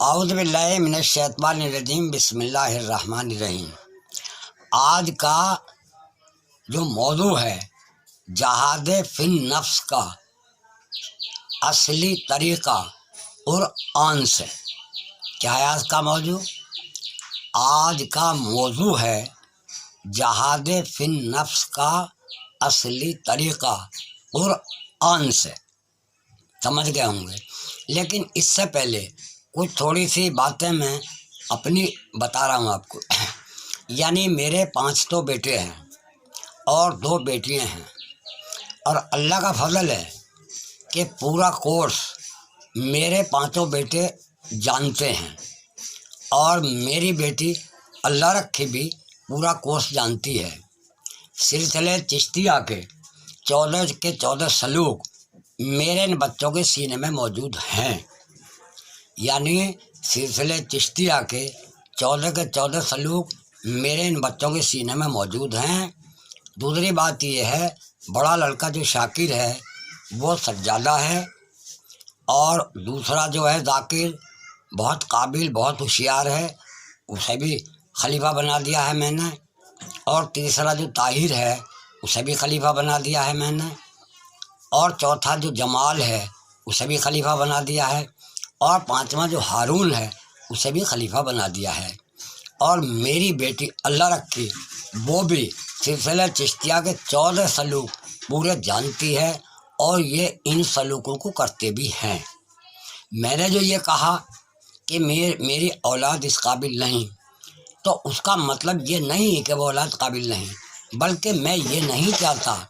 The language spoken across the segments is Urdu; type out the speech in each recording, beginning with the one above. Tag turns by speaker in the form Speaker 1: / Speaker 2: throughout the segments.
Speaker 1: اعوذ باللہ من الشیطان الرجیم، بسم اللہ الرحمن الرحیم۔ آج کا جو موضوع ہے جہاد فی النفس کا اصلی طریقہ قرآن سے، کیا ہے آج کا موضوع؟ آج کا موضوع ہے جہاد فی النفس کا اصلی طریقہ قرآن سے، سمجھ گئے ہوں گے۔ لیکن اس سے پہلے کچھ تھوڑی سی باتیں میں اپنی بتا رہا ہوں آپ کو۔ یعنی میرے 5 تو بیٹے ہیں اور 2 بیٹیاں ہیں، اور اللہ کا فضل ہے کہ پورا کورس میرے 5 بیٹے جانتے ہیں، اور میری بیٹی اللہ رکھے بھی پورا کورس جانتی ہے۔ سلسلے چشتیہ کے 14 سلوک میرے ان بچوں کے سینے میں موجود ہیں، یعنی سلسلے چشتیہ کے 14 سلوک میرے ان بچوں کے سینے میں موجود ہیں۔ دوسری بات یہ ہے، بڑا لڑکا جو شاکر ہے وہ سجادہ ہے، اور دوسرا جو ہے ذاکر بہت قابل، بہت ہوشیار ہے، اسے بھی خلیفہ بنا دیا ہے میں نے، اور تیسرا جو طاہر ہے اسے بھی خلیفہ بنا دیا ہے میں نے، اور چوتھا جو جمال ہے اسے بھی خلیفہ بنا دیا ہے، اور 5واں جو ہارون ہے اسے بھی خلیفہ بنا دیا ہے۔ اور میری بیٹی اللہ رکھی وہ بھی سلسلہ چشتیہ کے 14 سلوک پورے جانتی ہے، اور یہ ان سلوکوں کو کرتے بھی ہیں۔ میں نے جو یہ کہا کہ میری اولاد اس قابل نہیں، تو اس کا مطلب یہ نہیں کہ وہ اولاد قابل نہیں، بلکہ میں یہ نہیں چاہتا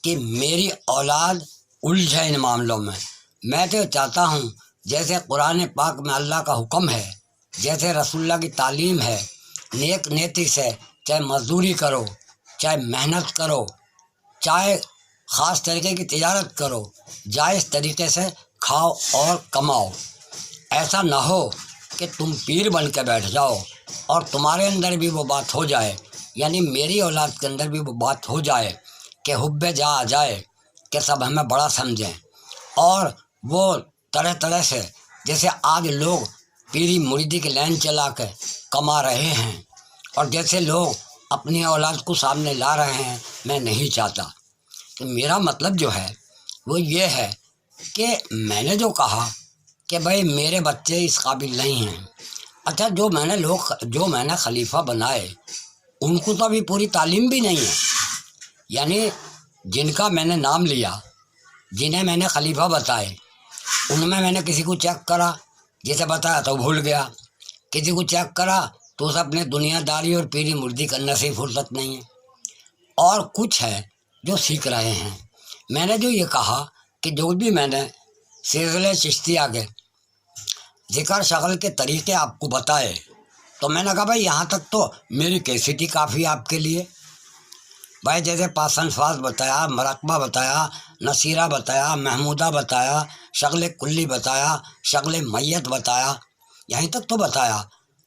Speaker 1: کہ میری اولاد الجھے ان معاملوں میں۔ میں تو چاہتا ہوں جیسے قرآن پاک میں اللہ کا حکم ہے، جیسے رسول اللہ کی تعلیم ہے، نیک نیتی سے چاہے مزدوری کرو، چاہے محنت کرو، چاہے خاص طریقے کی تجارت کرو، جائز طریقے سے کھاؤ اور کماؤ۔ ایسا نہ ہو کہ تم پیر بن کے بیٹھ جاؤ اور تمہارے اندر بھی وہ بات ہو جائے، یعنی میری اولاد کے اندر بھی وہ بات ہو جائے کہ حب جا آ جائے کہ سب ہمیں بڑا سمجھیں، اور وہ طرح طرح سے جیسے آج لوگ پیری مریدی کی لائن چلا کے کما رہے ہیں، اور جیسے لوگ اپنی اولاد کو سامنے لا رہے ہیں، میں نہیں چاہتا۔ کہ میرا مطلب جو ہے وہ یہ ہے کہ میں نے جو کہا کہ بھائی میرے بچے اس قابل نہیں ہیں، اچھا جو میں نے خلیفہ بنائے ان کو تو ابھی پوری تعلیم بھی نہیں ہے، یعنی جن کا میں نے نام لیا، جنہیں میں نے خلیفہ بتائے، ان میں نے کسی کو چیک کرا، جسے بتایا تو بھول گیا، کسی کو چیک کرا تو اسے اپنے دنیا داری اور پیری مردی کرنے سے فرصت نہیں ہے، اور کچھ ہے جو سیکھ رہے ہیں۔ میں نے جو یہ کہا کہ جو بھی میں نے سلسلے چشتیہ کے ذکر شغل کے طریقے آپ کو بتائے، تو میں نے کہا بھائی یہاں تک تو میری کیسٹی کافی آپ کے لیے۔ بھائی جیسے پاسن فاز بتایا، مراقبہ بتایا، نصیرہ بتایا، محمودہ بتایا، شغل کلی بتایا، شغل میت بتایا، یہیں تک تو بتایا،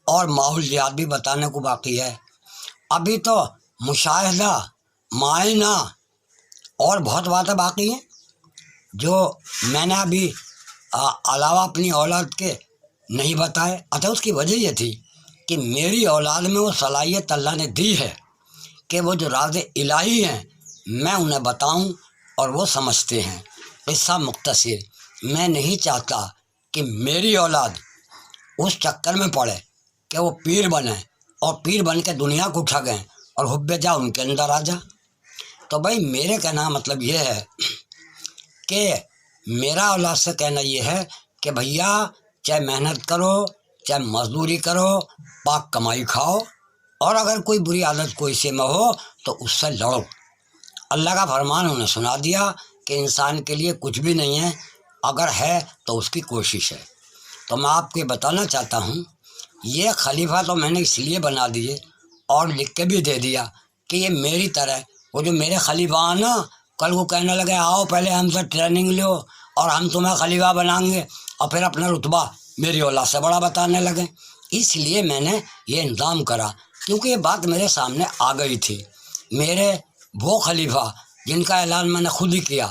Speaker 1: اور ماحول جہاد بھی بتانے کو باقی ہے۔ ابھی تو مشاہدہ، معائنہ اور بہت باتیں باقی ہیں جو میں نے ابھی علاوہ اپنی اولاد کے نہیں بتائے۔ اچھا اس کی وجہ یہ تھی کہ میری اولاد میں وہ صلاحیت اللہ نے دی ہے کہ وہ جو راز الہی ہیں میں انہیں بتاؤں اور وہ سمجھتے ہیں۔ قصہ مختصر، میں نہیں چاہتا کہ میری اولاد اس چکر میں پڑے کہ وہ پیر بنے اور پیر بن کے دنیا کو ٹھگیں اور حب جا ان کے اندر آ جا۔ تو بھائی میرے کہنا مطلب یہ ہے کہ میرا اولاد سے کہنا یہ ہے کہ بھیا چاہے محنت کرو، چاہے مزدوری کرو، پاک کمائی کھاؤ، اور اگر کوئی بری عادت کوئی سے میں ہو تو اس سے لڑو۔ اللہ کا فرمان انہیں سنا دیا کہ انسان کے لیے کچھ بھی نہیں ہے، اگر ہے تو اس کی کوشش ہے۔ تو میں آپ کو یہ بتانا چاہتا ہوں، یہ خلیفہ تو میں نے اس لیے بنا دیے اور لکھ کے بھی دے دیا کہ یہ میری طرح وہ جو میرے خلیفہ آنا کل کو کہنے لگے آؤ پہلے ہم سے ٹریننگ لو اور ہم تمہیں خلیفہ بنائیں گے، اور پھر اپنا رتبہ میری اولاد سے بڑا بتانے لگے۔ اس لیے میں نے یہ انتظام کرا، کیونکہ یہ بات میرے سامنے آ گئی تھی۔ میرے وہ خلیفہ جن کا اعلان میں نے خود ہی کیا،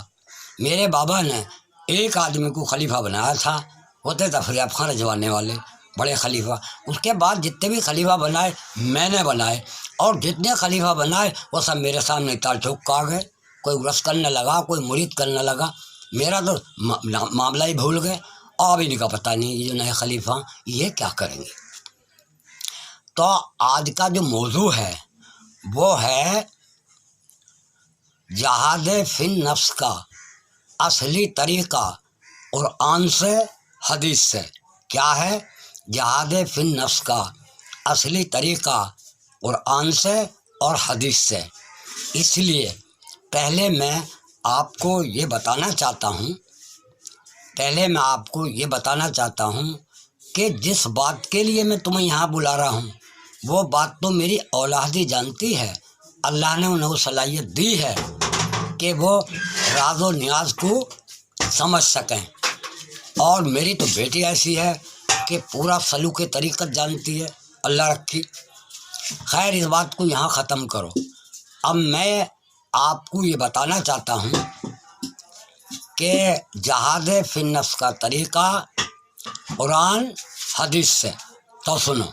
Speaker 1: میرے بابا نے ایک آدمی کو خلیفہ بنایا تھا، ہوتے تفریح خان رجوانے والے، بڑے خلیفہ. اس کے بعد جتنے بھی خلیفہ بنائے میں نے بنائے، اور جتنے خلیفہ بنائے وہ سب میرے سامنے تال ٹھوک کے آ گئے. کوئی ورث کرنے لگا، کوئی مرید کرنے لگا. میرا تو معاملہ ہی بھول گئے، اور بھی ان کا پتہ نہیں یہ جو نئے خلیفہ یہ کیا کریں گے. تو آج کا جو موضوع ہے وہ ہے جہاد فی النفس کا اصلی طریقہ قرآن سے حدیث سے. کیا ہے جہاد فی النفس کا اصلی طریقہ قرآن سے اور حدیث سے. اس لیے پہلے میں آپ کو یہ بتانا چاہتا ہوں کہ جس بات کے لیے میں تمہیں یہاں بلا رہا ہوں وہ بات تو میری اولاد ہی جانتی ہے. اللہ نے انہیں وہ صلاحیت دی ہے کہ وہ راز و نیاز کو سمجھ سکیں، اور میری تو بیٹی ایسی ہے کہ پورا سلوک طریقت جانتی ہے. اللہ رکھی. خیر اس بات کو یہاں ختم کرو. اب میں آپ کو یہ بتانا چاہتا ہوں کہ جہاد فی النفس کا طریقہ قرآن حدیث سے. تو سنو.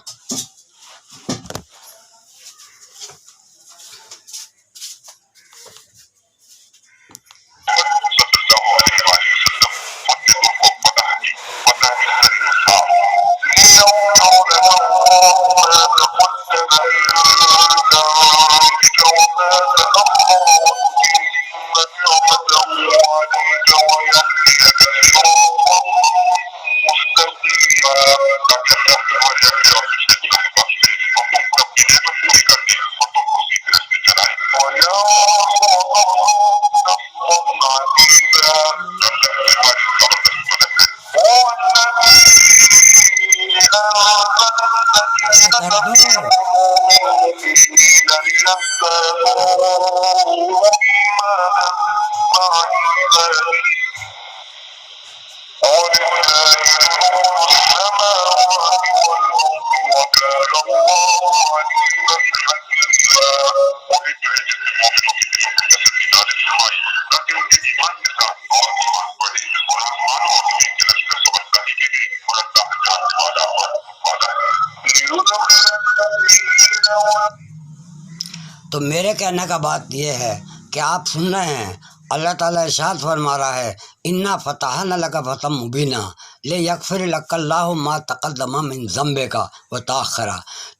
Speaker 1: تو میرے کہنے کا بات یہ ہے کہ آپ سن رہے ہیں اللہ تعالیٰ ارشاد فرما رہا ہے انا فتحنا لک فتحا مبینا لیغفر لک اللہ ما تقدم من ذنبک وتأخر.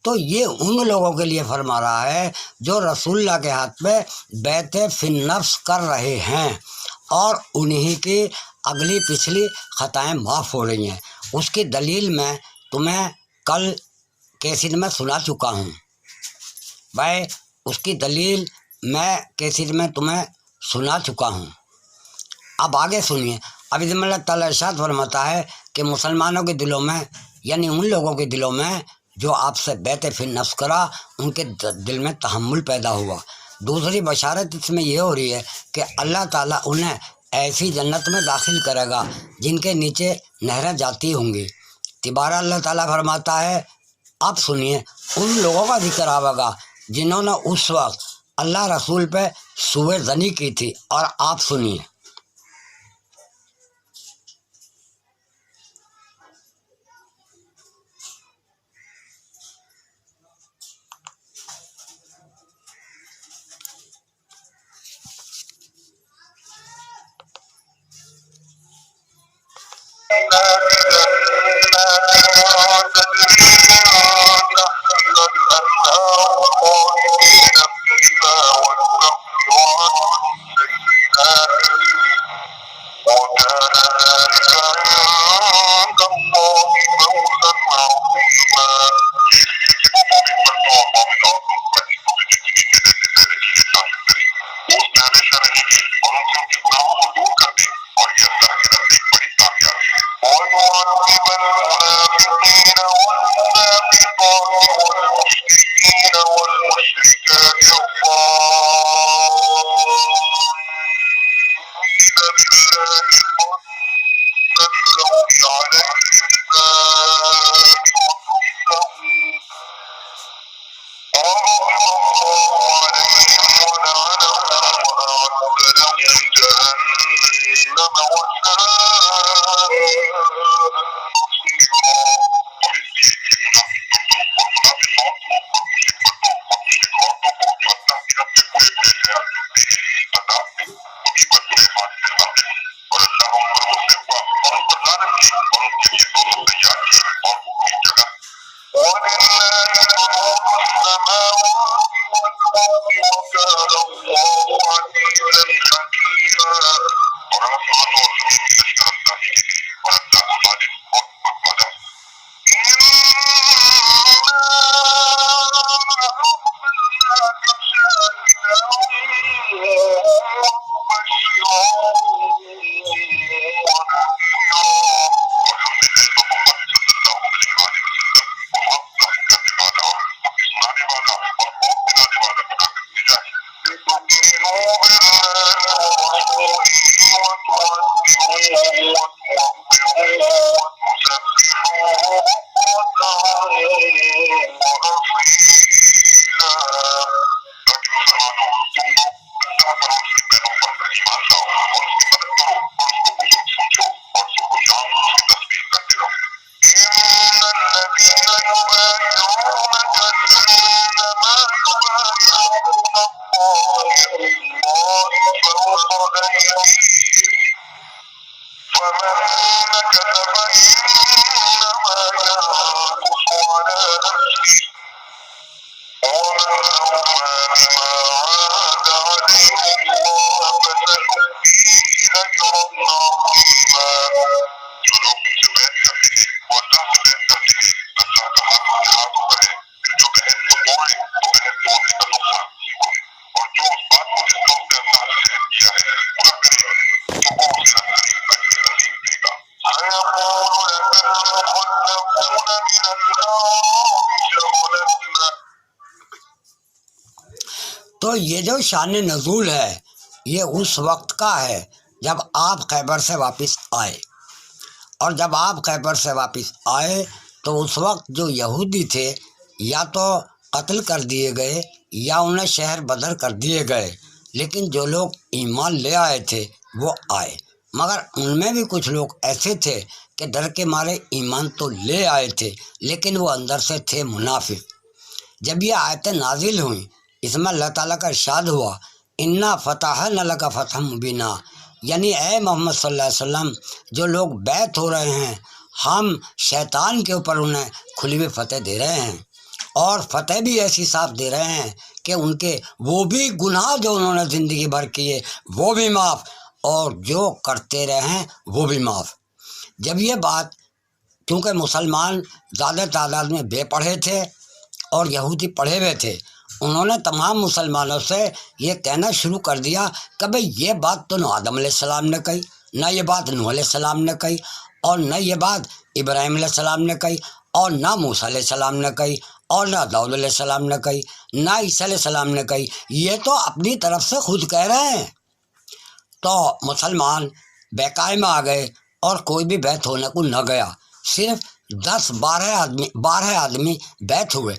Speaker 1: تو یہ ان لوگوں کے لیے فرما رہا ہے جو رسول اللہ کے ہاتھ پہ بیعت فی النفس کر رہے ہیں اور انہی کی اگلی پچھلی خطائیں معاف ہو رہی ہیں. اس کی دلیل میں تمہیں کل کیسٹ میں سنا چکا ہوں بھائی. اس کی دلیل میں کیسٹ میں تمہیں سنا چکا ہوں. اب آگے سنیے. اب اس میں اللہ تعالیٰ ارشاد فرماتا ہے کہ مسلمانوں کے دلوں میں، یعنی ان لوگوں کے دلوں میں جو آپ سے بیعت فی النفس کرا، ان کے دل میں تحمل پیدا ہوا. دوسری بشارت اس میں یہ ہو رہی ہے کہ اللہ تعالیٰ انہیں ایسی جنت میں داخل کرے گا جن کے نیچے نہریں جاتی ہوں گی. تبارہ اللہ تعالیٰ فرماتا ہے، اب سنیے، ان لوگوں کا ذکر آئے گا جنہوں نے اس وقت اللہ رسول پہ سوء ظنی کی تھی. اور آپ سنیے. تو یہ جو شان نزول ہے یہ اس وقت کا ہے جب آپ خیبر سے واپس آئے، اور جب آپ خیبر سے واپس آئے تو اس وقت جو یہودی تھے یا تو قتل کر دیے گئے یا انہیں شہر بدر کر دیے گئے، لیکن جو لوگ ایمان لے آئے تھے وہ آئے، مگر ان میں بھی کچھ لوگ ایسے تھے کہ ڈر کے مارے ایمان تو لے آئے تھے لیکن وہ اندر سے تھے منافق۔ جب یہ آیتیں نازل ہوئیں اس میں اللہ تعالیٰ کا ارشاد ہوا انا فتحنا لک فتحا مبینا، یعنی اے محمد صلی اللہ علیہ وسلم جو لوگ بیعت ہو رہے ہیں ہم شیطان کے اوپر انہیں کھلی ہوئی فتح دے رہے ہیں، اور فتح بھی ایسی صاف دے رہے ہیں کہ ان کے وہ بھی گناہ جو انہوں نے زندگی بھر کیے وہ بھی معاف، اور جو کرتے رہے ہیں وہ بھی معاف۔ جب یہ بات، کیونکہ مسلمان زیادہ تعداد میں بے پڑھے تھے اور یہودی پڑھے ہوئے تھے، انہوں نے تمام مسلمانوں سے یہ کہنا شروع کر دیا کہ بھئی یہ بات تو نہ آدم علیہ السلام نے کہی، نہ یہ بات نوح علیہ السلام نے کہی، اور نہ یہ بات ابراہیم علیہ السلام نے کہی، اور نہ موسیٰ علیہ السلام نے کہی، اور نہ داؤد علیہ السلام نے کہی، نہ عیسیٰ علیہ السلام نے کہی، یہ تو اپنی طرف سے خود کہہ رہے ہیں۔ تو مسلمان بیکائے میں آ گئے اور کوئی بھی بیعت ہونے کو نہ گیا، صرف 12 آدمی بیعت ہوئے،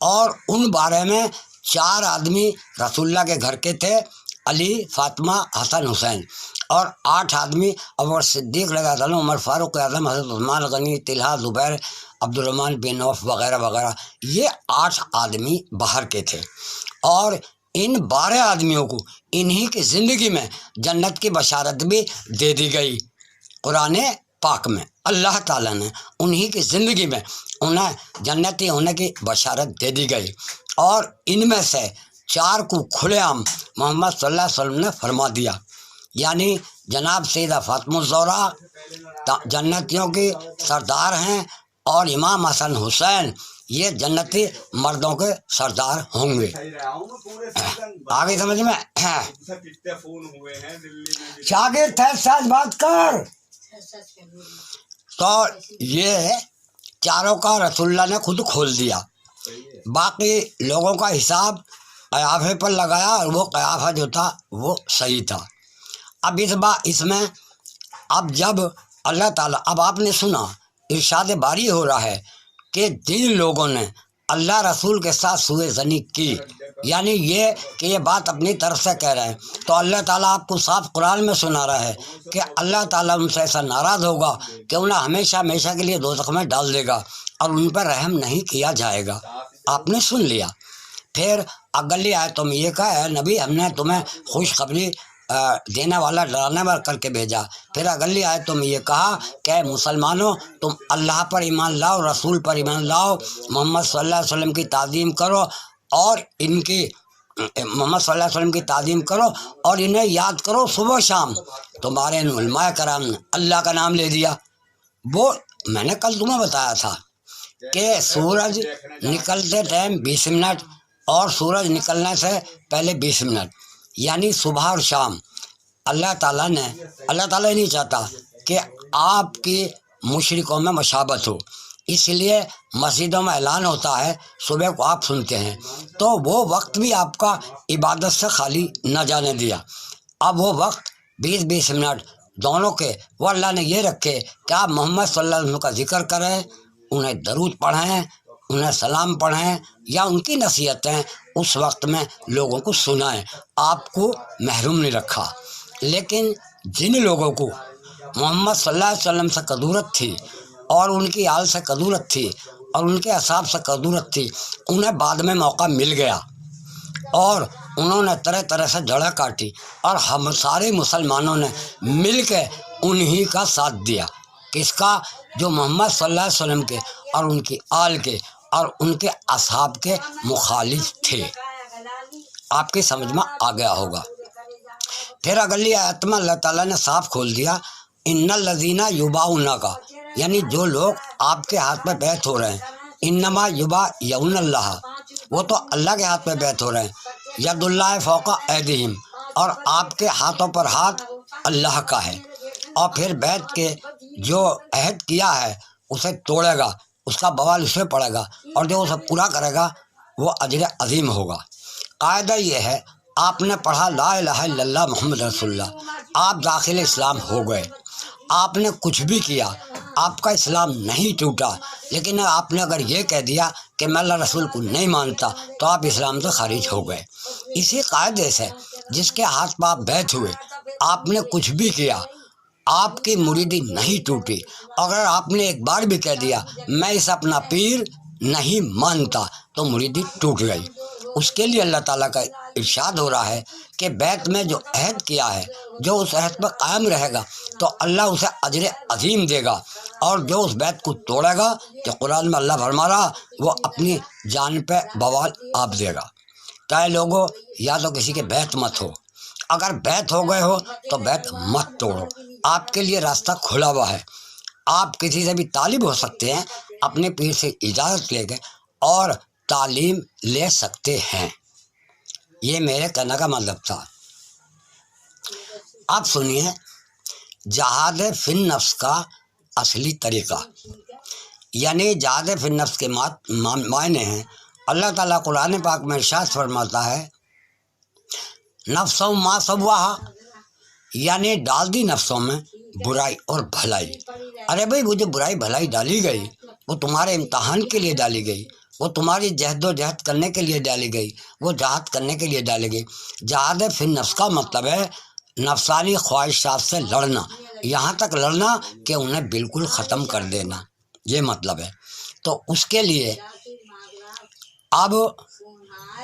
Speaker 1: اور ان 12 میں 4 آدمی رسول اللہ کے گھر کے تھے، علی، فاطمہ، حسن، حسین، اور 8 آدمی ابوبکر صدیق رضی اللہ عنہ، عمر فاروق اعظم، حضرت عثمان غنی، طلحہ، زبیر، عبد الرحمن بن عوف وغیرہ وغیرہ، یہ 8 آدمی باہر کے تھے، اور ان 12 آدمیوں کو انہی کی زندگی میں جنت کی بشارت بھی دے دی گئی۔ قرآن پاک میں اللہ تعالیٰ نے انہی کی زندگی میں انہیں جنتی ہونے کی بشارت دے دی گئی، اور ان میں سے 4 کو کھلے عام محمد صلی اللہ علیہ وسلم نے فرما دیا، یعنی جناب سیدہ فاطمہ الزہرا جنتیوں کی سردار ہیں، اور امام حسن حسین یہ جنتی مردوں کے سردار ہوں گے۔ آگے سمجھ میں شاگرد تھے، سچ بات کر۔ تو یہ چاروں کا رسول اللہ نے خود کھول دیا، باقی لوگوں کا حساب قیافے پر لگایا، اور وہ قیافہ جو تھا وہ صحیح تھا۔ اب اس میں اب جب اللہ تعالیٰ، اب آپ نے سنا ارشاد باری ہو رہا ہے کہ جن لوگوں نے اللہ رسول کے ساتھ سوء ظنی کی، یعنی یہ کہ یہ بات اپنی طرف سے کہہ رہے ہیں، تو اللہ تعالیٰ آپ کو صاف قرآن میں سنا رہا ہے کہ اللہ تعالیٰ ان سے ایسا ناراض ہوگا کہ انہیں ہمیشہ ہمیشہ کے لیے دوزخ میں ڈال دے گا، اور ان پر رحم نہیں کیا جائے گا۔ آپ نے سن لیا۔ پھر اگلی آیتوں میں یہ کہا ہے نبی ہم نے تمہیں خوشخبری دینے والا ڈرانے والا کر کے بھیجا۔ پھر اگلی آیتوں میں یہ کہا کہ مسلمانوں تم اللہ پر ایمان لاؤ، رسول پر ایمان لاؤ، محمد صلی اللہ علیہ وسلم کی تعظیم کرو، اور ان کی محمد صلی اللہ علیہ وسلم کی تعظیم کرو اور انہیں یاد کرو صبح شام. تمہارے علماء کرام نے اللہ کا نام لے دیا. وہ میں نے کل تمہیں بتایا تھا کہ سورج نکلتے ٹائم 20 منٹ اور سورج نکلنے سے پہلے 20 منٹ، یعنی صبح اور شام. اللہ تعالیٰ ہی نہیں چاہتا کہ آپ کی مشرکوں میں مشابت ہو، اس لیے مسجدوں میں اعلان ہوتا ہے، صبح کو آپ سنتے ہیں، تو وہ وقت بھی آپ کا عبادت سے خالی نہ جانے دیا. اب وہ وقت 20 منٹ دونوں کے وہ اللہ نے یہ رکھے کہ آپ محمد صلی اللہ علیہ وسلم کا ذکر کریں، انہیں درود پڑھیں، انہیں سلام پڑھیں یا ان کی نصیحتیں اس وقت میں لوگوں کو سنائیں. آپ کو محروم نہیں رکھا. لیکن جن لوگوں کو محمد صلی اللہ علیہ وسلم سے قدورت تھی اور ان کی آل سے قدورت تھی اور ان کے اصحاب سے قدورت تھی، انہیں بعد میں موقع مل گیا اور انہوں نے طرح طرح سے جڑیں کاٹی اور ہم سارے مسلمانوں نے مل کے انہی کا ساتھ دیا. کس کا؟ جو محمد صلی اللہ علیہ وسلم کے اور ان کی آل کے اور ان کے اصحاب کے مخالف تھے. آپ کی سمجھ میں آ گیا ہوگا. پھر اگلی آیت میں اللہ تعالیٰ نے صاف کھول دیا ان الذین یبایعونک کا، یعنی جو لوگ آپ کے ہاتھ پہ بیعت ہو رہے ہیں، انما یبایعون اللہ، وہ تو اللہ کے ہاتھ پہ بیعت ہو رہے ہیں، ید اللہ فوق ایدیہم، اور آپ کے ہاتھوں پر ہاتھ اللہ کا ہے. اور پھر بیعت کے جو عہد کیا ہے اسے توڑے گا، اس کا بوال اسے پڑے گا، اور جو اسے پورا کرے گا وہ اجر عظیم ہوگا. قاعدہ یہ ہے، آپ نے پڑھا لا الہ الا اللہ محمد رسول اللہ، آپ داخل اسلام ہو گئے. آپ نے کچھ بھی کیا، آپ کا اسلام نہیں ٹوٹا. لیکن آپ نے اگر یہ کہہ دیا کہ میں اللہ رسول کو نہیں مانتا تو آپ اسلام سے خارج ہو گئے. اسی قاعدے سے جس کے ہاتھ پہ آپ بیعت ہوئے، آپ نے کچھ بھی کیا، آپ کی مریدی نہیں ٹوٹی. اگر آپ نے ایک بار بھی کہہ دیا میں اس اپنا پیر نہیں مانتا تو مریدی ٹوٹ گئی. اس کے لیے اللہ تعالیٰ کا ارشاد ہو رہا ہے کہ بیعت میں جو عہد کیا ہے، جو اس عہد پر قائم رہے گا تو اللہ اسے اجر عظیم دے گا، اور جو اس بیعت کو توڑے گا کہ قرآن میں اللہ فرما رہا وہ اپنی جان پہ بوال آپ دے گا. تو لوگوں یا تو کسی کے بیعت مت ہو، اگر بیعت ہو گئے ہو تو بیعت مت توڑو. آپ کے لیے راستہ کھلا ہوا ہے. آپ کسی سے بھی طالب ہو سکتے ہیں، اپنے پیر سے اجازت لے کے اور تعلیم لے سکتے ہیں. یہ میرے کہنے کا مطلب تھا. آپ سنیے جہاد فی النفس کا اصلی طریقہ، یعنی جہاد فی النفس کے معنی ہیں. اللہ تعالیٰ قرآن پاک میں ارشاد فرماتا ہے نفس ما سواہا، یعنی ڈال دی نفسوں میں برائی اور بھلائی. ارے بھائی وہ جو برائی بھلائی ڈالی گئی وہ تمہارے امتحان کے لیے ڈالی گئی، وہ تمہاری جہد و جہد کرنے کے لیے ڈالی گئی، وہ جہاد کرنے کے لیے ڈالی گئی. جہاد فی النفس کا مطلب ہے نفسانی خواہشات سے لڑنا، یہاں تک لڑنا کہ انہیں بالکل ختم کر دینا، یہ مطلب ہے. تو اس کے لیے اب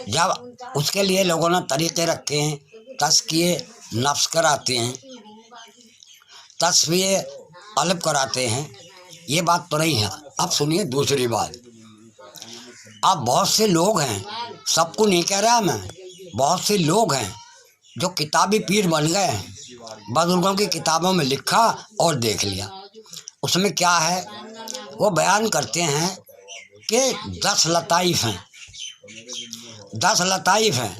Speaker 1: جب اس کے لیے لوگوں نے طریقے رکھے ہیں، تزکیے نفس کراتے ہیں، تصفیے قلب کراتے ہیں. یہ بات تو نہیں ہے. اب سنیے دوسری بات. اب بہت سے لوگ ہیں، سب کو نہیں کہہ رہا میں، بہت سے لوگ ہیں جو کتابی پیر بن گئے ہیں. بزرگوں کی کتابوں میں لکھا اور دیکھ لیا. اس میں کیا ہے؟ وہ بیان کرتے ہیں کہ 10 لطائف ہیں، 10 لطائف ہیں.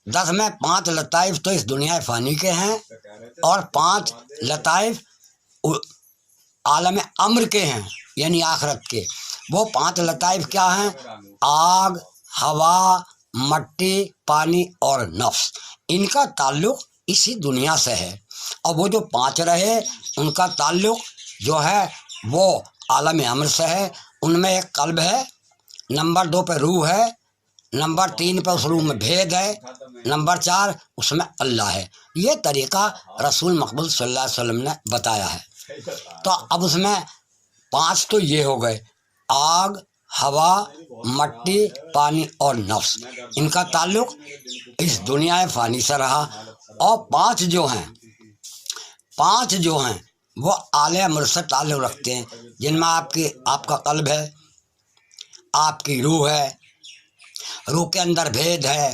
Speaker 1: 10 میں 5 لطائف تو اس دنیا فانی کے ہیں اور 5 لطائف عالم امر کے ہیں، یعنی آخرت کے. وہ 5 لطائف کیا ہیں؟ آگ، ہوا، مٹی، پانی اور نفس. ان کا تعلق اسی دنیا سے ہے. اور وہ جو 5 رہے ان کا تعلق جو ہے وہ عالم امر سے ہے. ان میں ایک قلب ہے، نمبر 2 پہ روح ہے، نمبر 3 پہ اس روح میں بھید ہے، نمبر 4 اس میں اللہ ہے. یہ طریقہ رسول مقبول صلی اللہ علیہ وسلم نے بتایا ہے. تو اب اس میں 5 تو یہ ہو گئے، آگ، ہوا، مٹی، پانی اور نفس. ان کا تعلق اس دنیا فانی سے رہا. اور 5 جو ہیں وہ اعلی امر سے تعلق رکھتے ہیں، جن میں آپ کا قلب ہے، آپ کی روح ہے، روح کے اندر بھید ہے،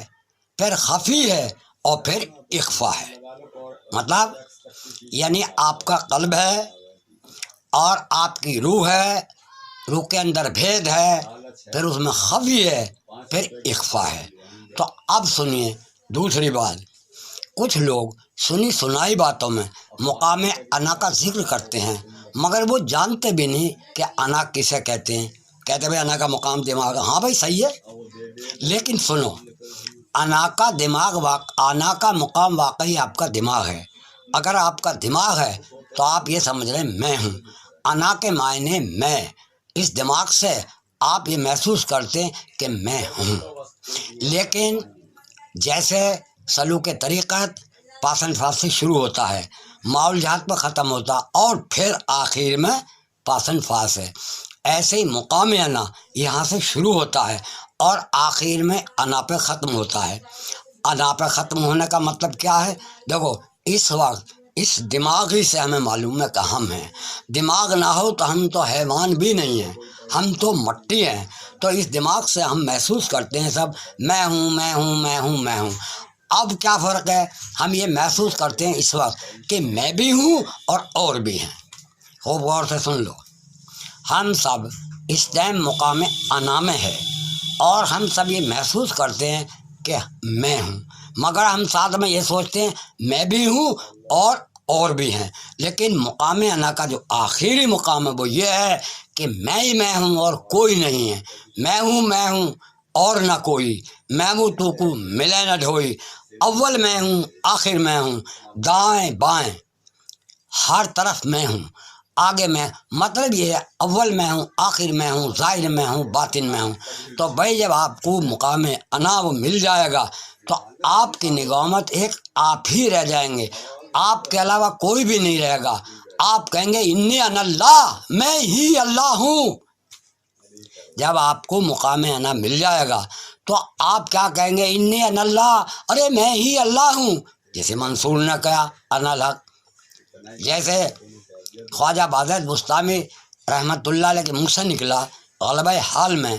Speaker 1: پھر خفی ہے اور پھر اخفا ہے. مطلب یعنی آپ کا قلب ہے اور آپ کی روح ہے، روح کے اندر بھید ہے، پھر اس میں خفی ہے، پھر اخفا ہے. تو اب سنیے دوسری بات. کچھ لوگ سنی سنائی باتوں میں مقام انا کا ذکر کرتے ہیں، مگر وہ جانتے بھی نہیں کہ انا کسے کہتے ہیں. کہتے بھائی انا کا مقام دماغ. ہاں بھائی صحیح ہے، لیکن سنو، انا کا مقام واقعی آپ کا دماغ ہے. اگر آپ کا دماغ ہے تو آپ یہ سمجھ رہے ہیں میں ہوں. انا کے معنی میں. اس دماغ سے آپ یہ محسوس کرتے ہیں کہ میں ہوں. لیکن جیسے سلوک طریقت پاسن فاس سے شروع ہوتا ہے، ماحول جہات پر ختم ہوتا اور پھر آخر میں پاسن فاس ہے، ایسے ہی مقام انا یہاں سے شروع ہوتا ہے اور آخر میں انا پہ ختم ہوتا ہے. انا پہ ختم ہونے کا مطلب کیا ہے؟ دیکھو اس وقت اس دماغ ہی سے ہمیں معلوم ہے کہ ہم ہیں. دماغ نہ ہو تو ہم تو حیوان بھی نہیں ہیں، ہم تو مٹی ہیں. تو اس دماغ سے ہم محسوس کرتے ہیں سب میں ہوں میں ہوں میں ہوں میں ہوں. اب کیا فرق ہے؟ ہم یہ محسوس کرتے ہیں اس وقت کہ میں بھی ہوں اور بھی ہیں. خوب غور سے سن لو. ہم سب اس ٹائم مقام انا میں ہے اور ہم سب یہ محسوس کرتے ہیں کہ میں ہوں، مگر ہم ساتھ میں یہ سوچتے ہیں میں بھی ہوں اور بھی ہیں. لیکن مقام انا کا جو آخری مقام ہے وہ یہ ہے کہ میں ہی میں ہوں اور کوئی نہیں ہے. میں ہوں اور نہ کوئی. میں ہوں تو کو ملے نہ ڈھوئی. اول میں ہوں آخر میں ہوں، دائیں بائیں ہر طرف میں ہوں. آگے میں مطلب یہ ہے اول میں ہوں آخر میں ہوں ظاہر میں ہوں باطن میں ہوں. تو بھائی جب آپ کو مقام انا وہ مل جائے گا تو آپ کی نگاہت ایک آپ ہی رہ جائیں گے، آپ کے علاوہ کوئی بھی نہیں رہے گا. آپ کہیں گے انی انا اللہ، میں ہی اللہ ہوں. جب آپ کو مقام انا مل جائے گا تو آپ کیا کہیں گے؟ انی انا اللہ، ارے میں ہی اللہ ہوں. جیسے منصور نے کہا انا الحق، جیسے خواجہ بادت بستامی رحمۃ اللہ علیہ کے منہ سے نکلا غلبہ حال میں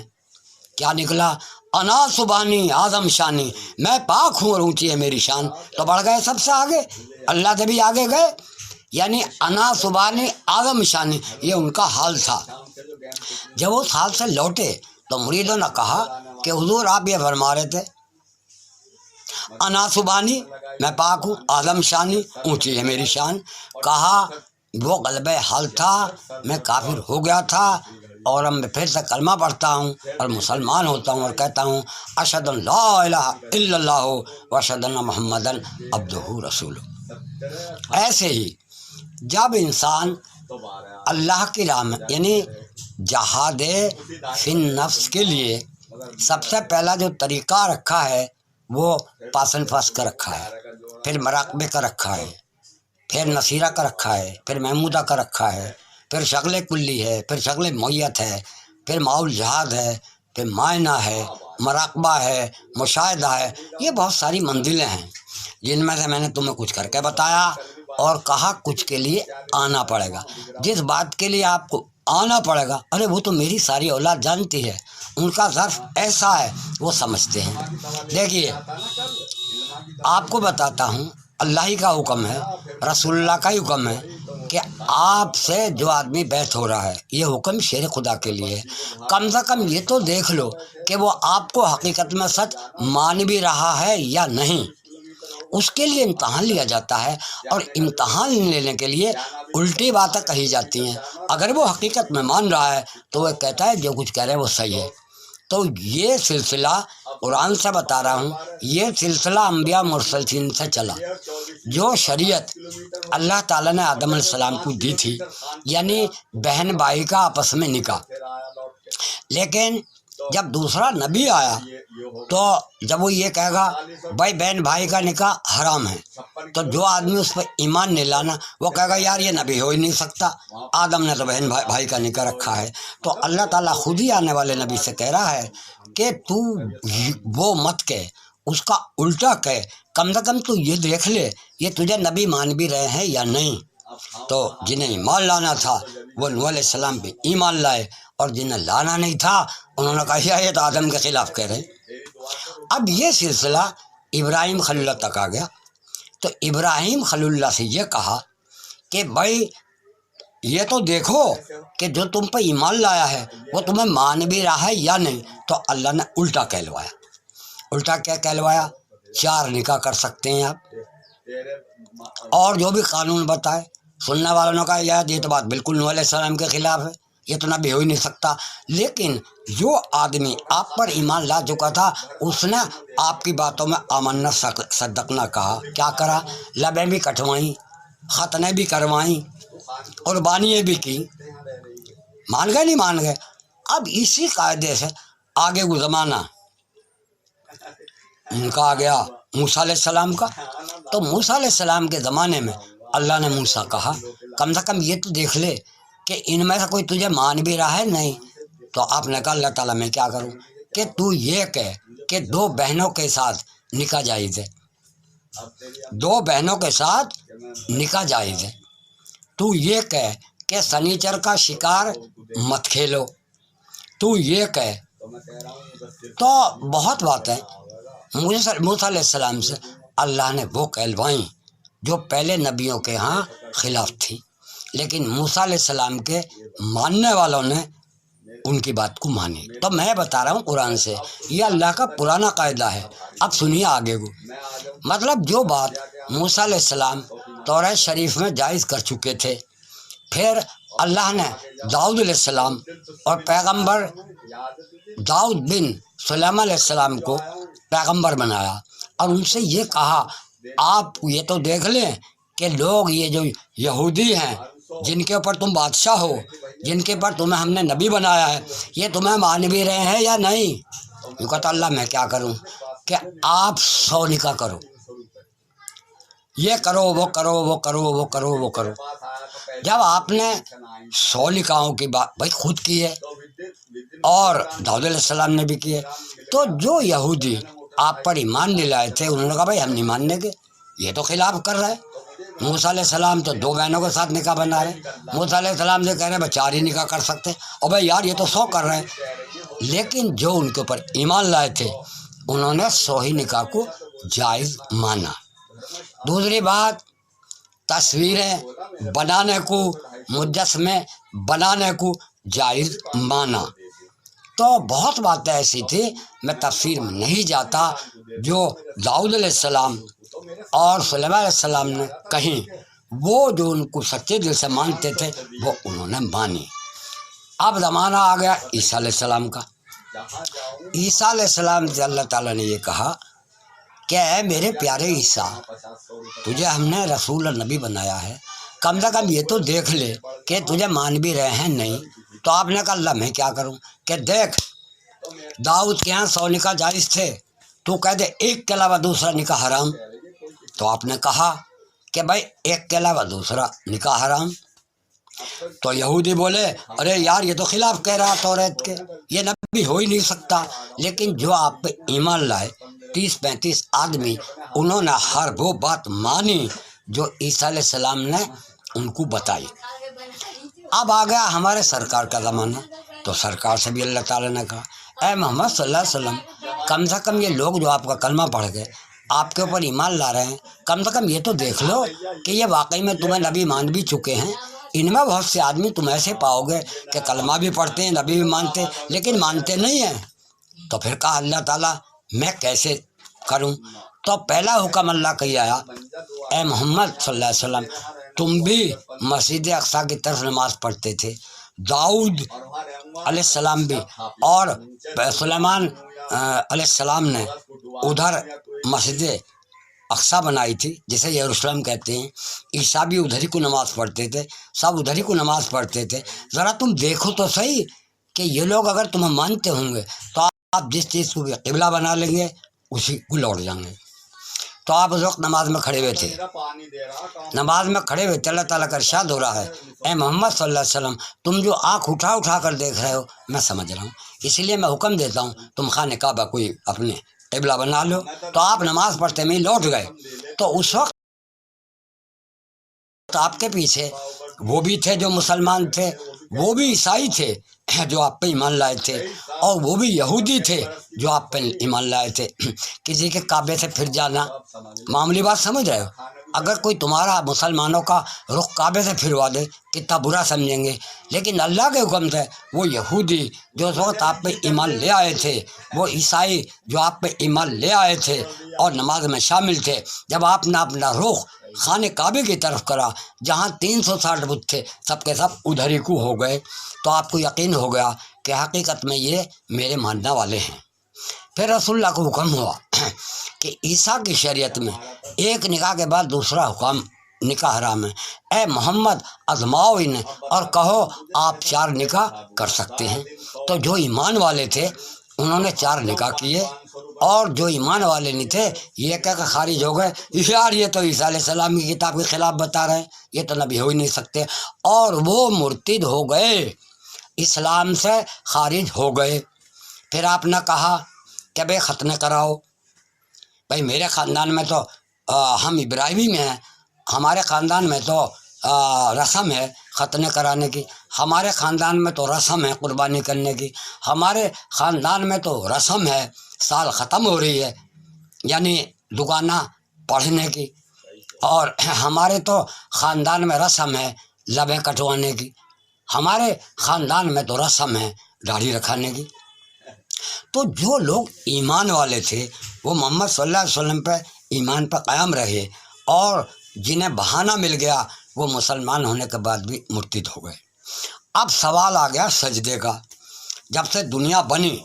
Speaker 1: کیا نکلا؟ انا سبحانی اعظم شانی، میں پاک ہوں اور اونچی ہے میری شان. تو بڑھ گئے سب سے آگے، اللہ سے بھی آگے گئے. یعنی انا سبحانی اعظم شانی یہ ان کا حال تھا. جب وہ حال سے لوٹے تو مریدوں نے کہا کہ حضور آپ یہ فرما رہے تھے انا سبحانی میں پاک ہوں، اعظم شانی اونچی ہے میری شان. کہا وہ غلبہ حال تھا، میں کافر ہو گیا تھا اور اب میں پھر سے کلمہ پڑھتا ہوں اور مسلمان ہوتا ہوں اور کہتا ہوں اشہد ان لا الہ الا اللہ و اشہد ان محمدً عبدہ رسولہ. ایسے ہی جب انسان اللہ کی راہ میں یعنی جہاد فی النفس کے لیے سب سے پہلا جو طریقہ رکھا ہے وہ پاسن فاس کا رکھا ہے، پھر مراقبے کا رکھا ہے، پھر نصیرہ کا رکھا ہے، پھر محمودہ کا رکھا ہے، پھر شغل کلی ہے، پھر شغل معیت ہے، پھر ماحول جہاد ہے، پھر معائنہ ہے، مراقبہ ہے، مشاہدہ ہے. یہ بہت ساری منزلیں ہیں جن میں سے میں نے تمہیں کچھ کر کے بتایا اور کہا کچھ کے لیے آنا پڑے گا. جس بات کے لیے آپ کو آنا پڑے گا ارے وہ تو میری ساری اولاد جانتی ہے، ان کا ظرف ایسا ہے وہ سمجھتے ہیں. دیکھیے آپ کو بتاتا ہوں، اللہ ہی کا حکم ہے، رسول اللہ کا ہی حکم ہے کہ آپ سے جو آدمی بیعت ہو رہا ہے یہ حکم شیر خدا کے لیے، کم سے کم یہ تو دیکھ لو کہ وہ آپ کو حقیقت میں سچ مان بھی رہا ہے یا نہیں. اس کے لیے امتحان لیا جاتا ہے اور امتحان لینے کے لیے الٹی باتیں کہی جاتی ہیں. اگر وہ حقیقت میں مان رہا ہے تو وہ کہتا ہے جو کچھ کہہ رہے ہیں وہ صحیح ہے. تو یہ سلسلہ قرآن سے بتا رہا ہوں، یہ سلسلہ انبیاء مرسلین سے چلا. جو شریعت اللہ تعالیٰ نے آدم علیہ السلام کو دی تھی یعنی بہن بھائی کا آپس میں نکاح، لیکن جب دوسرا نبی آیا تو جب وہ یہ کہے گا بھائی بہن بھائی کا نکاح حرام ہے تو جو آدمی اس پہ ایمان نہیں لانا وہ کہے گا یار یہ نبی ہو ہی نہیں سکتا، آدم نے تو بہن بھائی کا نکاح رکھا ہے. تو اللہ تعالیٰ خود ہی آنے والے نبی سے کہہ رہا ہے کہ تو وہ مت کہہ، اس کا الٹا کہہ، کم سے کم تو یہ دیکھ لے یہ تجھے نبی مان بھی رہے ہیں یا نہیں. تو جنہیں ایمان لانا تھا وہ نوح علیہ السلام پہ ایمان لائے اور جنہیں لانا نہیں تھا انہوں نے کہا یہ تو آدم کے خلاف کہہ رہے. اب یہ سلسلہ ابراہیم خلیل اللہ تک آ گیا. تو ابراہیم خلیل اللہ سے یہ کہا کہ بھائی یہ تو دیکھو کہ جو تم پہ ایمان لایا ہے وہ تمہیں مان بھی رہا ہے یا نہیں. تو اللہ نے الٹا کہلوایا. الٹا کیا کہلوایا؟ 4 نکاح کر سکتے ہیں آپ، اور جو بھی قانون بتائے. سننے والوں نے کہا یار یہ تو بات بالکل نوح علیہ السلام کے خلاف ہے، یہ تو نبی ہو ہی نہیں سکتا. لیکن جو آدمی آپ پر ایمان لا چکا تھا اس نے آپ کی باتوں میں آمنا صدقنا کہا. کیا کرا؟ لبیں بھی کٹوائیں، ختنیں بھی کروائیں، قربانیاں بھی کی. مان گئے نہیں مان گئے. اب اسی قاعدے سے آگے وہ زمانہ ان کا آ گیا موسیٰ علیہ السلام کا. تو موسیٰ علیہ السلام کے زمانے میں اللہ نے موسیٰ کہا کم سے کم یہ تو دیکھ لے کہ ان میں سے کوئی تجھے مان بھی رہا ہے نہیں. تو آپ نے کہا اللہ تعالیٰ میں کیا کروں کہ تو یہ کہہ کہ 2 بہنوں کے ساتھ نکاح جائز ہے، 2 بہنوں کے ساتھ نکاح جائز ہے. تو یہ کہہ کہ سنیچر کا شکار مت کھیلو، تو یہ کہہ. تو بہت باتیں موسیٰ علیہ السلام سے اللہ نے وہ کہلوائیں جو پہلے نبیوں کے ہاں خلاف تھی. لیکن موسیٰ علیہ السلام کے ماننے والوں نے ان کی بات کو مانی. تو میں بتا رہا ہوں قرآن سے، یہ اللہ کا پرانا قاعدہ ہے. اب سنیے آگے کو. مطلب جو بات موسیٰ علیہ السلام توریت شریف میں جائز کر چکے تھے، پھر اللہ نے داؤد علیہ السلام اور پیغمبر داؤد بن سلیمان علیہ السلام کو پیغمبر بنایا اور ان سے یہ کہا آپ یہ تو دیکھ لیں کہ لوگ یہ جو یہودی ہیں جن کے اوپر تم بادشاہ ہو، جن کے اوپر تمہیں ہم نے نبی بنایا ہے، یہ تمہیں مان بھی رہے ہیں یا نہیں. یہ کہتا اللہ میں کیا کروں کہ آپ 100 نکاح کرو، یہ کرو وہ کرو وہ کرو وہ کرو وہ کرو. جب آپ نے 100 نکاحوں کی بات بھائی خود کی ہے اور داؤد علیہ السلام نے بھی کی ہے، تو جو یہودی آپ پر ایمان نہیں لائے تھے انہوں نے کہا بھائی ہم نہیں ماننے گے، یہ تو خلاف کر رہا ہے. موسیٰ علیہ السلام تو 2 بہنوں کے ساتھ نکاح بنا رہے ہیں. موسیٰ علیہ السلام سے کہہ رہے ہیں بھائی 4 ہی نکاح کر سکتے ہیں، اور بھائی یار یہ تو 100 کر رہے ہیں. لیکن جو ان کے اوپر ایمان لائے تھے انہوں نے 100 ہی نکاح کو جائز مانا. دوسری بات تصویریں بنانے کو، مجسمے بنانے کو جائز مانا. تو بہت باتیں ایسی تھی، میں تفسیر میں نہیں جاتا، جو داؤد علیہ السلام اور سلیمان علیہ السلام نے کہیں، وہ جو ان کو سچے دل سے مانتے تھے وہ انہوں نے مانی. اب زمانہ آ گیا عیسیٰ علیہ السلام کا. عیسیٰ علیہ السلام سے اللہ تعالیٰ نے یہ کہا کہ اے میرے پیارے عیسیٰ، تجھے ہم نے رسول اور نبی بنایا ہے، کم سے کم یہ تو دیکھ لے کہ تجھے مان بھی رہے ہیں نہیں. تو آپ نے کہا اللہ میں کیا کروں کہ دیکھ داؤد کے یہاں 100 نکاح جائز تھے، تو کہہ دے ایک کے علاوہ دوسرا نکاح حرام. تو آپ نے کہا کہ بھائی ایک کے علاوہ دوسرا نکاح حرام. تو یہودی بولے ارے یار یہ تو خلاف کہہ رہا توریت کے، یہ نبی ہو ہی نہیں سکتا. لیکن جو آپ پہ ایمان لائے 30-35 آدمی، انہوں نے ہر وہ بات مانی جو عیسیٰ علیہ السلام نے ان کو بتائی. اب آ گیا ہمارے سرکار کا زمانہ. تو سرکار سے بھی اللہ تعالیٰ نے کہا اے محمد صلی اللہ علیہ وسلم، کم سے کم یہ لوگ جو آپ کا کلمہ پڑھ گئے، آپ کے اوپر ایمان لا رہے ہیں، کم سے کم یہ تو دیکھ لو کہ یہ واقعی میں تمہیں نبی مان بھی چکے ہیں. ان میں بہت سے آدمی تم ایسے پاؤ گے کہ کلمہ بھی پڑھتے ہیں، نبی بھی مانتے، لیکن مانتے نہیں ہیں. تو پھر کہا اللہ تعالیٰ میں کیسے کروں؟ تو پہلا حکم اللہ کا یہ آیا اے محمد صلی اللہ علیہ وسلم، تم بھی مسجد اقصیٰ کی طرف نماز پڑھتے تھے، داؤد علیہ السلام بھی، اور سلیمان علیہ السلام نے ادھر مسجد اقصیٰ بنائی تھی جسے یروشلم کہتے ہیں. عیسیٰ بھی ادھر ہی کو نماز پڑھتے تھے، سب ادھر ہی کو نماز پڑھتے تھے. ذرا تم دیکھو تو صحیح کہ یہ لوگ اگر تمہیں مانتے ہوں گے تو آپ جس چیز کو بھی قبلہ بنا لیں گے اسی کو لوٹ جائیں گے. تو آپ اس وقت نماز میں کھڑے ہوئے تھے، نماز میں کھڑے ہوئے تھے. اللہ تعالیٰ کا ارشاد ہو رہا ہے اے محمد صلی اللہ علیہ وسلم، تم جو آنکھ اٹھا اٹھا کر دیکھ رہے ہو میں سمجھ رہا ہوں، اس لیے میں حکم دیتا ہوں تم خانہ کعبہ کوئی اپنے قبلہ بنا لو. تو آپ نماز پڑھتے میں لوٹ گئے. تو اس وقت آپ کے پیچھے وہ بھی تھے جو مسلمان تھے، وہ بھی عیسائی تھے، جو آپ پہ ایمان لائے تھے، اور وہ بھی یہودی تھے جو آپ پہ ایمان لائے تھے۔ کسی کے کعبے سے پھر جانا، معمولی بات سمجھ رہے ہو؟ اگر کوئی تمہارا مسلمانوں کا رخ کعبے سے پھروا دے کتنا برا سمجھیں گے، لیکن اللہ کے حکم سے وہ یہودی جو اس وقت آپ پہ ایمان لے آئے تھے، وہ عیسائی جو آپ پہ ایمان لے آئے تھے اور نماز میں شامل تھے، جب آپ نے اپنا رخ خانہ کعبے کی طرف کرا جہاں 360 بت تھے، سب کے سب ادھر ہی کو ہو گئے، تو آپ کو یقین ہو گیا کہ حقیقت میں یہ میرے ماننے والے ہیں۔ پھر رسول اللہ کو حکم ہوا کہ عیسیٰ کی شریعت میں ایک نکاح کے بعد دوسرا حکم نکاح حرام ہے، اے محمد آزماؤ انہیں اور کہو آپ 4 نکاح کر سکتے ہیں۔ تو جو ایمان والے تھے انہوں نے 4 نکاح کیے، اور جو ایمان والے نہیں تھے یہ کہہ کہ خارج ہو گئے، یار یہ تو عیسیٰ علیہ السلام کی کتاب کے خلاف بتا رہے ہیں، یہ تو نبی ہو ہی نہیں سکتے، اور وہ مرتد ہو گئے، اسلام سے خارج ہو گئے۔ پھر آپ نے کہا کہ بھائی ختنہ کراؤ، بھائی میرے خاندان میں تو ہم ابراہیمی میں ہیں، ہمارے خاندان میں تو رسم ہے ختنہ کرانے کی، ہمارے خاندان میں تو رسم ہے قربانی کرنے کی، ہمارے خاندان میں تو رسم ہے سال ختم ہو رہی ہے یعنی دکانہ پڑھنے کی، اور ہمارے تو خاندان میں رسم ہے لبیں کٹوانے کی، ہمارے خاندان میں تو رسم ہے داڑھی رکھانے کی۔ تو جو لوگ ایمان والے تھے وہ محمد صلی اللہ علیہ وسلم پہ ایمان پہ قائم رہے، اور جنہیں بہانہ مل گیا وہ مسلمان ہونے کے بعد بھی مرتد ہو گئے۔ اب سوال آ گیا سجدے کا۔ جب سے دنیا بنی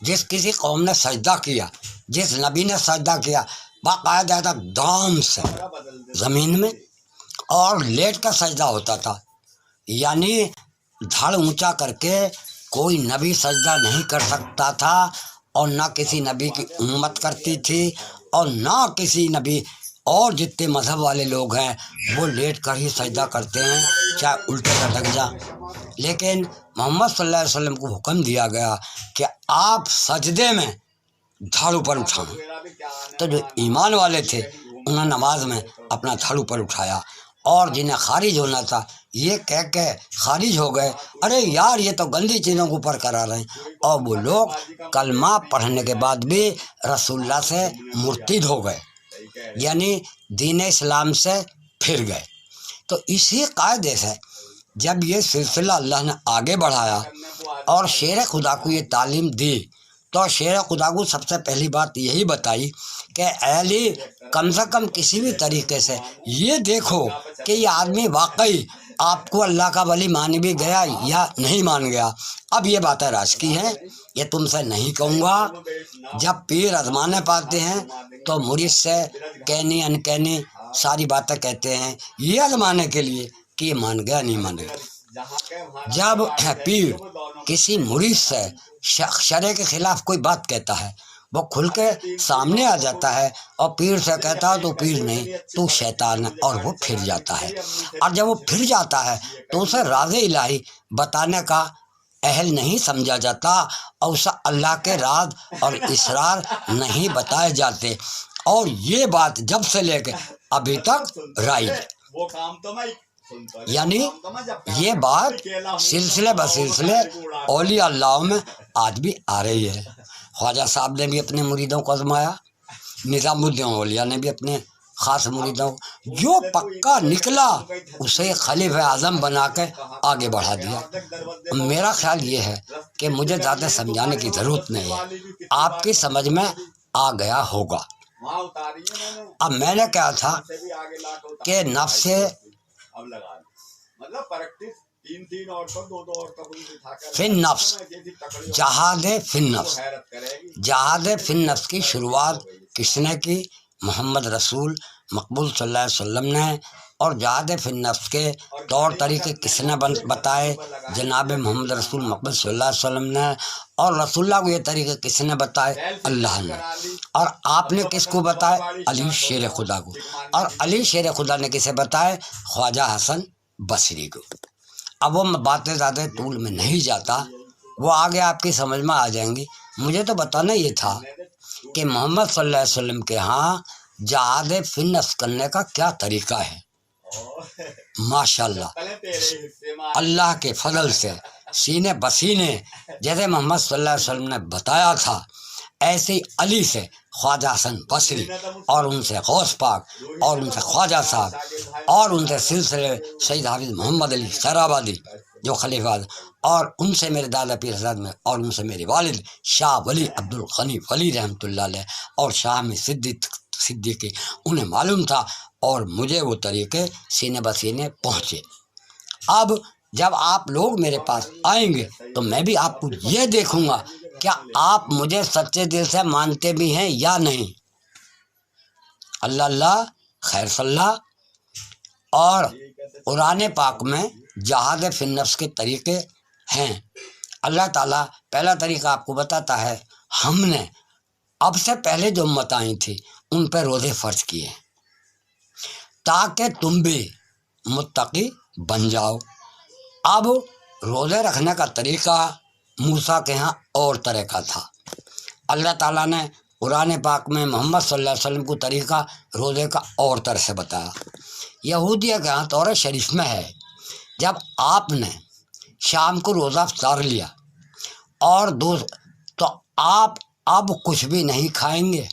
Speaker 1: جس کسی قوم نے سجدہ کیا، جس نبی نے سجدہ کیا، باقاعدہ دام سے زمین میں اور لیٹ کا سجدہ ہوتا تھا، یعنی دھڑ اونچا کر کے کوئی نبی سجدہ نہیں کر سکتا تھا، اور نہ کسی نبی کی امت کرتی تھی، اور نہ کسی نبی، اور جتنے مذہب والے لوگ ہیں وہ لیٹ کر ہی سجدہ کرتے ہیں چاہے الٹے لٹک جا۔ لیکن محمد صلی اللہ علیہ وسلم کو حکم دیا گیا کہ آپ سجدے میں دھڑ اوپر اٹھائیں۔ تو جو ایمان والے تھے انہوں نے نماز میں اپنا دھڑ اوپر اٹھایا، اور جنہیں خارج ہونا تھا یہ کہہ کے خارج ہو گئے، ارے یار یہ تو گندی چیزوں کے اوپر کرا رہے ہیں، اور وہ لوگ کلمہ پڑھنے کے بعد بھی رسول اللہ سے مرتد ہو گئے، یعنی دین اسلام سے پھر گئے۔ تو اسی قاعدے سے جب یہ سلسلہ اللہ نے آگے بڑھایا اور شیر خدا کو یہ تعلیم دی، تو شیر خدا کو سب سے پہلی بات یہی بتائی کہ اے علی کم سے کم کسی بھی طریقے سے یہ دیکھو کہ یہ آدمی واقعی آپ کو اللہ کا ولی مان بھی گیا یا نہیں مان گیا۔ اب یہ باتیں راز کی ہیں، یہ تم سے نہیں کہوں گا۔ جب پیر آزمانے پاتے ہیں تو مرید سے کہنی انکہنی ساری باتیں کہتے ہیں یہ آزمانے کے لیے کہ یہ مان گیا نہیں مان گیا۔ جب پیر کسی مرید سے شرع کے خلاف کوئی بات کہتا ہے وہ کھل کے سامنے آ جاتا ہے، اور پیر سے کہتا ہے تو پیر نہیں تو شیطان ہے، اور وہ پھر جاتا ہے، اور جب وہ پھر جاتا ہے تو اسے راز الہی بتانے کا اہل نہیں سمجھا جاتا، اور اسے اللہ کے راز اور اسرار نہیں بتائے جاتے، اور یہ بات جب سے لے کے ابھی تک رائج ہے، یعنی یہ بات سلسلے بسلسلے اولیاء اللہ میں آج بھی آ رہی ہے۔ خواجہ صاحب نے بھی اپنے مریدوں کو آزمایا، نظام الدین اولیاء نے بھی اپنے خاص مریدوں کو، جو پکا نکلا اسے خلیفہ اعظم بنا کے آگے بڑھا دیا۔ میرا خیال یہ ہے کہ مجھے زیادہ سمجھانے کی ضرورت نہیں ہے، آپ کی سمجھ میں آ گیا ہوگا۔ اب میں نے کہا تھا کہ نفس فی النفس، جہاد فی النفس، جہاد فی النفس کی شروعات کس نے کی؟ محمد رسول مقبول صلی اللہ علیہ وسلم نے، اور جہاد فی النفس کے طور طریقے کس نے بتائے؟ جناب محمد رسول مقبول صلی اللہ علیہ وسلم نے، اور رسول اللہ کو یہ طریقے کس نے بتائے؟ اللہ نے، اور آپ نے کس کو بتائے؟ علی شیر خدا کو، اور علی شیر خدا نے کسے بتائے؟ خواجہ حسن بصری کو۔ اب وہ باتیں زیادہ طول میں نہیں جاتا، وہ آگے آپ کی سمجھ میں آ جائیں گی۔ مجھے تو بتانا یہ تھا کہ محمد صلی اللہ علیہ وسلم کے ہاں جہاد فی النفس کرنے کا کیا طریقہ ہے۔ ماشاءاللہ اللہ کے فضل سے سینے بسینے جیسے محمد صلی اللہ علیہ وسلم نے بتایا تھا ایسے ہی علی سے خواجہ حسن بصری اور ان سے غوث پاک اور ان سے خواجہ صاحب اور ان سے سلسلے سید حافظ محمد علی خیر آبادی جو خلیفہ اور ان سے میرے دادا پیر حضرت میں اور ان سے میرے والد شاہ ولی عبد الغنی ولی رحمۃ اللہ علیہ اور شاہ میں صدیقی انہیں معلوم تھا اور مجھے وہ طریقے سینے بسینے پہنچے۔ اب جب آپ لوگ میرے پاس آئیں گے تو میں بھی آپ کو یہ دیکھوں گا کیا آپ مجھے سچے دل سے مانتے بھی ہیں یا نہیں۔ اللہ اللہ خیر صلی اللہ۔ اور قرآن پاک میں جہاد فی النفس کے طریقے ہیں۔ اللہ تعالیٰ پہلا طریقہ آپ کو بتاتا ہے، ہم نے اب سے پہلے جو امت آئی تھی ان پہ روزے فرض کیے تاکہ تم بھی متقی بن جاؤ۔ اب روزے رکھنے کا طریقہ موسیٰ کے ہاں اور طرح کا تھا۔ اللہ تعالیٰ نے قرآن پاک میں محمد صلی اللہ علیہ وسلم کو طریقہ روزے کا اور طرح سے بتایا۔ یہودیہ کے ہاں تورات شریف میں ہے، جب آپ نے شام کو روزہ افطار لیا اور تو آپ اب کچھ بھی نہیں کھائیں گے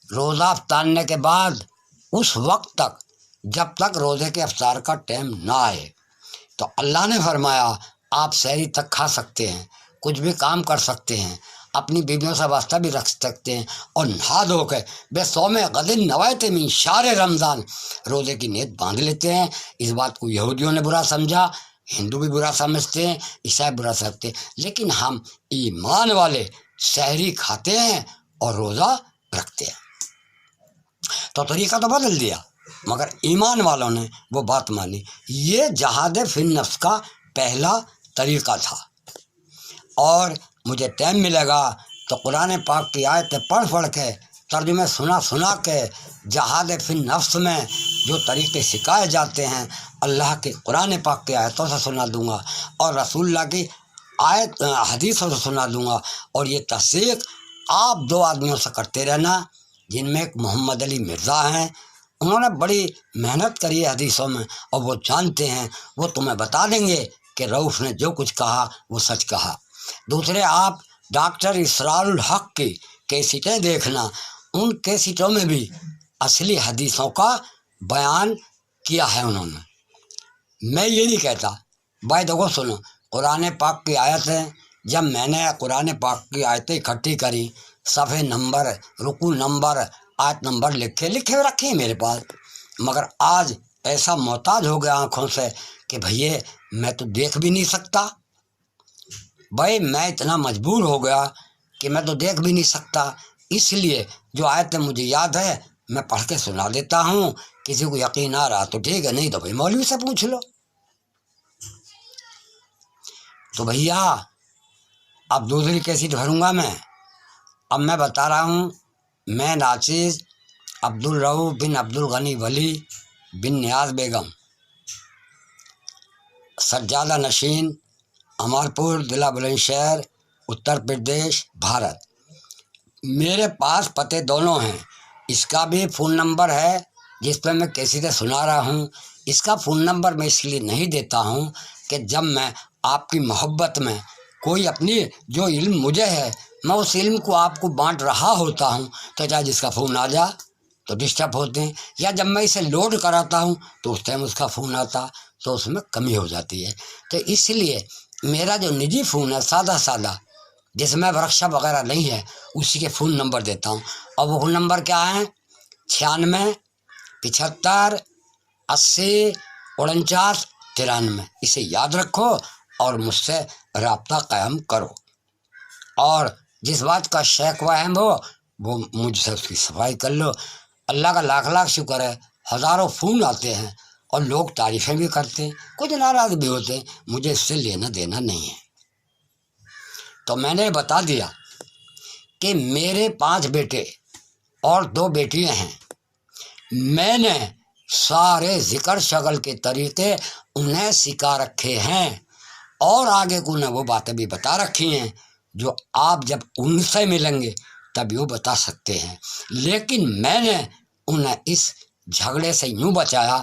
Speaker 1: روزہ افطارنے کے بعد اس وقت تک جب تک روزے کے افطار کا ٹائم نہ آئے۔ تو اللہ نے فرمایا آپ سحری تک کھا سکتے ہیں، کچھ بھی کام کر سکتے ہیں، اپنی بیویوں سے واسطہ بھی رکھ سکتے ہیں، اور نہا دھو کے بے صوم غد نویت من شہر رمضان روزے کی نیت باندھ لیتے ہیں۔ اس بات کو یہودیوں نے برا سمجھا، ہندو بھی برا سمجھتے ہیں، عیسائی برا سمجھتے ہیں، لیکن ہم ایمان والے سحری کھاتے ہیں اور روزہ رکھتے ہیں۔ تو طریقہ تو بدل دیا مگر ایمان والوں نے وہ بات مانی۔ یہ جہاد فی النفس کا پہلا طریقہ تھا۔ اور مجھے ٹائم ملے گا تو قرآن پاک کی آیتیں پڑھ کے ترجمے سنا کے جہاد فی النفس میں جو طریقے سکھائے جاتے ہیں اللہ کے قرآن پاک کی آیتوں سے سنا دوں گا اور رسول اللہ کی حدیثوں سے سنا دوں گا۔ اور یہ تصدیق آپ دو آدمیوں سے کرتے رہنا، جن میں ایک محمد علی مرزا ہیں، انہوں نے بڑی محنت کری ہے حدیثوں میں اور وہ جانتے ہیں، وہ تمہیں بتا دیں گے کہ رؤوف نے جو کچھ کہا وہ سچ کہا۔ دوسرے آپ ڈاکٹر اسرار الحق کی کیسٹیں دیکھنا، ان کیسٹوں میں بھی اصلی حدیثوں کا بیان کیا ہے انہوں نے۔ میں یہ نہیں کہتا، بھائی دیکھو سنو، قرآن پاک کی آیتیں جب میں نے قرآن پاک کی آیتیں اکٹھی کری، صفحے نمبر، رکوع نمبر، آیت نمبر لکھے رکھے ہیں میرے پاس، مگر آج ایسا محتاج ہو گیا آنکھوں سے کہ بھئیے میں تو دیکھ بھی نہیں سکتا۔ بھائی میں اتنا مجبور ہو گیا کہ میں تو دیکھ بھی نہیں سکتا، اس لیے جو آیتیں مجھے یاد ہے میں پڑھ کے سنا دیتا ہوں، کسی کو یقین آ رہا تو ٹھیک ہے، نہیں تو بھائی مولوی سے پوچھ لو۔ تو بھیا اب دوسری کیسٹ بھروں گا میں۔ اب میں بتا رہا ہوں، میں ناچیز عبدالرؤف بن عبدالغنی ولی بن نیاز بیگم، سجادہ نشین، امرپور، ضلع بلند شہر، اتر پردیش، بھارت۔ میرے پاس پتے دونوں ہیں، اس کا بھی فون نمبر ہے جس پہ میں کیسٹیں سنا رہا ہوں۔ اس کا فون نمبر میں اس لیے نہیں دیتا ہوں کہ جب میں آپ کی محبت میں کوئی اپنی جو علم مجھے ہے میں اس علم کو آپ کو بانٹ رہا ہوتا ہوں تو چاہے جس کا فون آ جا تو ڈسٹرب ہوتے ہیں، یا جب میں اسے لوڈ کراتا ہوں تو اس ٹائم اس کا فون آتا تو اس میں کمی ہو جاتی ہے۔ تو اس لیے میرا جو نجی فون ہے سادہ جس میں ورک شاپ وغیرہ نہیں ہے اسی کے فون نمبر دیتا ہوں، اور وہ فون نمبر کیا ہے؟ 96 75 80 49 93۔ اسے یاد رکھو اور مجھ سے رابطہ قائم کرو، اور جس بات کا شکوہ ہے وہ مجھ سے اس کی صفائی کر لو۔ اللہ کا لاکھ شکر ہے، ہزاروں فون آتے ہیں اور لوگ تعریفیں بھی کرتے ہیں، کچھ ناراض بھی ہوتے ہیں، مجھے اس سے لینا دینا نہیں ہے۔ تو میں نے بتا دیا کہ میرے 5 بیٹے اور 2 بیٹیاں ہیں، میں نے سارے ذکر شغل کے طریقے انہیں سکھا رکھے ہیں اور آگے کو انہیں وہ باتیں بھی بتا رکھی ہیں جو آپ جب ان سے ملیں گے تب وہ بتا سکتے ہیں۔ لیکن میں نے انہیں اس جھگڑے سے یوں بچایا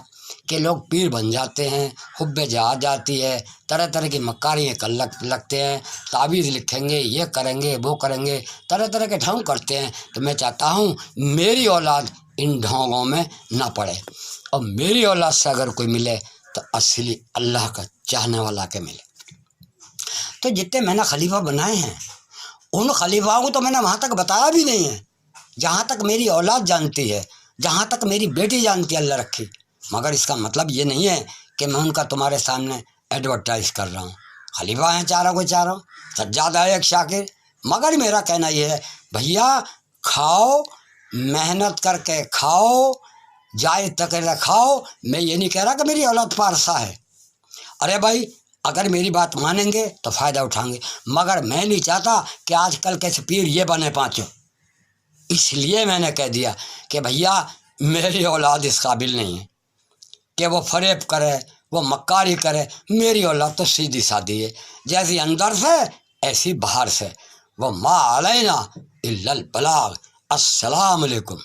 Speaker 1: کہ لوگ پیر بن جاتے ہیں، حب جہاد جاتی ہے، طرح طرح کی مکاریاں لگتے ہیں، تعویذ لکھیں گے، یہ کریں گے، وہ کریں گے، طرح طرح کے ڈھونگ کرتے ہیں۔ تو میں چاہتا ہوں میری اولاد ان ڈھونگوں میں نہ پڑے، اور میری اولاد سے اگر کوئی ملے تو اصلی اللہ کا چاہنے والا کے ملے۔ تو جتنے میں نے خلیفہ بنائے ہیں ان خلیفاؤں کو تو میں نے وہاں تک بتایا بھی نہیں ہے جہاں تک میری اولاد جانتی ہے، جہاں تک میری بیٹی جانتی ہے، اللہ رکھی۔ مگر اس کا مطلب یہ نہیں ہے کہ میں ان کا تمہارے سامنے ایڈورٹائز کر رہا ہوں۔ خلیفہ ہیں چاروں کو چاروں، سجاد ہے ایک شاکر۔ مگر میرا کہنا یہ ہے بھیا کھاؤ، محنت کر کے کھاؤ، جائز تک کھاؤ۔ میں یہ نہیں کہہ رہا کہ میری اولاد پارسا ہے، ارے بھائی اگر میری بات مانیں گے تو فائدہ اٹھائیں گے، مگر میں نہیں چاہتا کہ آج کل کے پیر یہ بنے پانچوں۔ اس لیے میں نے کہہ دیا کہ بھیا میری اولاد اس قابل نہیں ہے کہ وہ فریب کرے، وہ مکاری کرے۔ میری اولاد تو سیدھی سادھی ہے، جیسی اندر سے ایسی باہر سے۔ وہ ما علینا الا البلاغ۔ السلام علیکم۔